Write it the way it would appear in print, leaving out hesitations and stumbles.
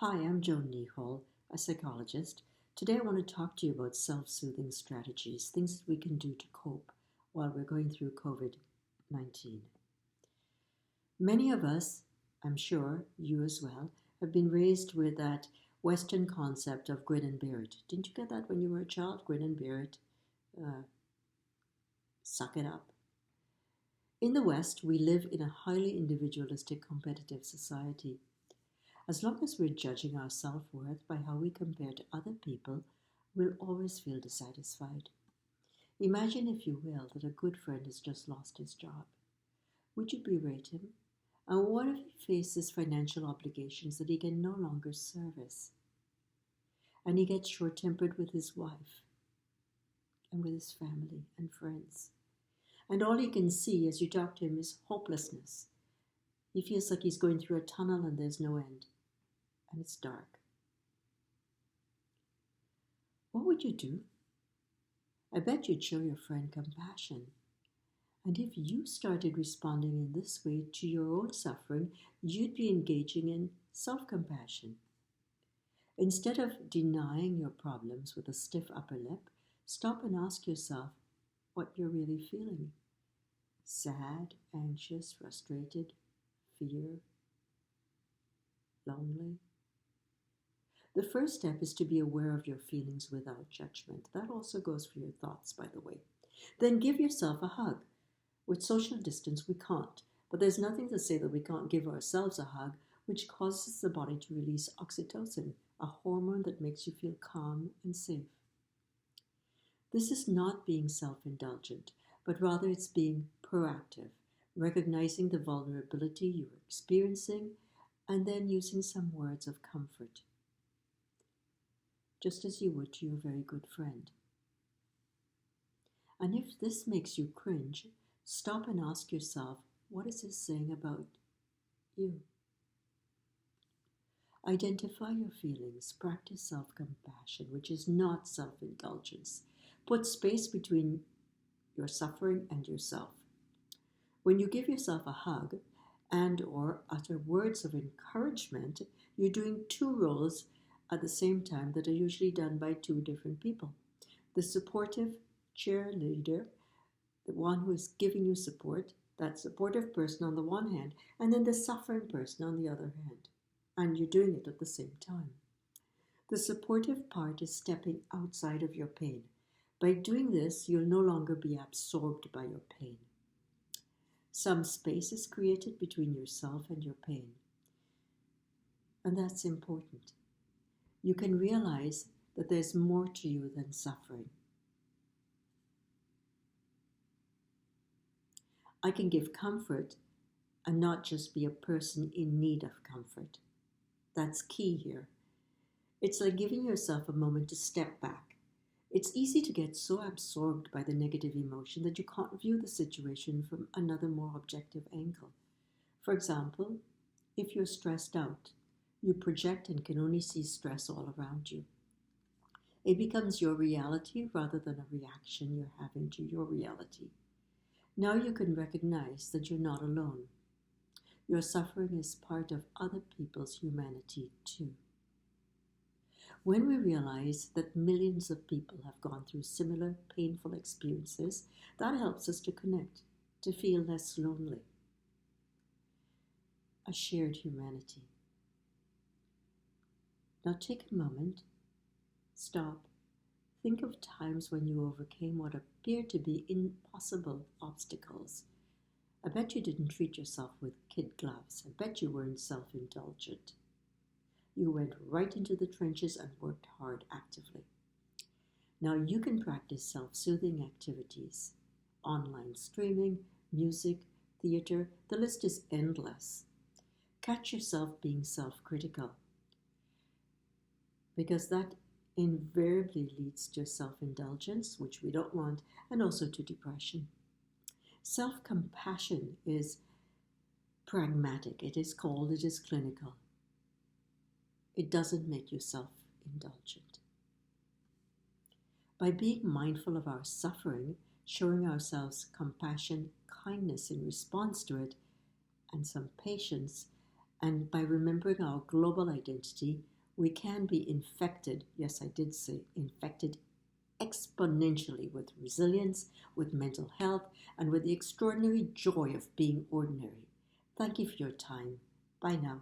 Hi, I'm Joan Nihol, a psychologist. Today I want to talk to you about self-soothing strategies, things that we can do to cope while we're going through COVID-19. Many of us, I'm sure you as well, have been raised with that Western concept of grin and bear it. Didn't you get that when you were a child? Grin and bear it. Uh, Suck it up. In the West, we live in a highly individualistic, competitive society. As long as we're judging our self-worth by how we compare to other people, we'll always feel dissatisfied. Imagine, if you will, that a good friend has just lost his job. Would you berate him? And what if he faces financial obligations that he can no longer service? And he gets short-tempered with his wife and with his family and friends. And all he can see as you talk to him is hopelessness. He feels like he's going through a tunnel and there's no end. And it's dark. What would you do? I bet you'd show your friend compassion. And if you started responding in this way to your own suffering, you'd be engaging in self-compassion. Instead of denying your problems with a stiff upper lip, stop and ask yourself what you're really feeling. Sad, anxious, frustrated, fear, lonely. The first step is to be aware of your feelings without judgment. That also goes for your thoughts, by the way. Then give yourself a hug. With social distance, we can't. But there's nothing to say that we can't give ourselves a hug, which causes the body to release oxytocin, a hormone that makes you feel calm and safe. This is not being self-indulgent, but rather it's being proactive, recognizing the vulnerability you're experiencing, and then using some words of comfort, just as you would to your very good friend. And if this makes you cringe, stop and ask yourself, what is this saying about you? Identify your feelings, practice self-compassion, which is not self-indulgence. Put space between your suffering and yourself. When you give yourself a hug and or utter words of encouragement, you're doing two roles at the same time that are usually done by two different people. The supportive cheerleader, the one who is giving you support, that supportive person on the one hand, and then the suffering person on the other hand. And you're doing it at the same time. The supportive part is stepping outside of your pain. By doing this, you'll no longer be absorbed by your pain. Some space is created between yourself and your pain. And that's important. You can realize that there's more to you than suffering. I can give comfort and not just be a person in need of comfort. That's key here. It's like giving yourself a moment to step back. It's easy to get so absorbed by the negative emotion that you can't view the situation from another more objective angle. For example, if you're stressed out, you project and can only see stress all around you. It becomes your reality rather than a reaction you're having to your reality. Now you can recognize that you're not alone. Your suffering is part of other people's humanity too. When we realize that millions of people have gone through similar painful experiences, that helps us to connect, to feel less lonely. A shared humanity. Now take a moment, stop, think of times when you overcame what appeared to be impossible obstacles. I bet you didn't treat yourself with kid gloves. I bet you weren't self-indulgent. You went right into the trenches and worked hard actively. Now you can practice self-soothing activities. Online streaming, music, theater, the list is endless. Catch yourself being self-critical, because that invariably leads to self-indulgence, which we don't want, and also to depression. Self-compassion is pragmatic. It is cold, it is clinical. It doesn't make you self-indulgent. By being mindful of our suffering, showing ourselves compassion, kindness in response to it, and some patience, and by remembering our global identity, We can be infected, yes, I did say infected exponentially with resilience, with mental health, and with the extraordinary joy of being ordinary. Thank you for your time. Bye now.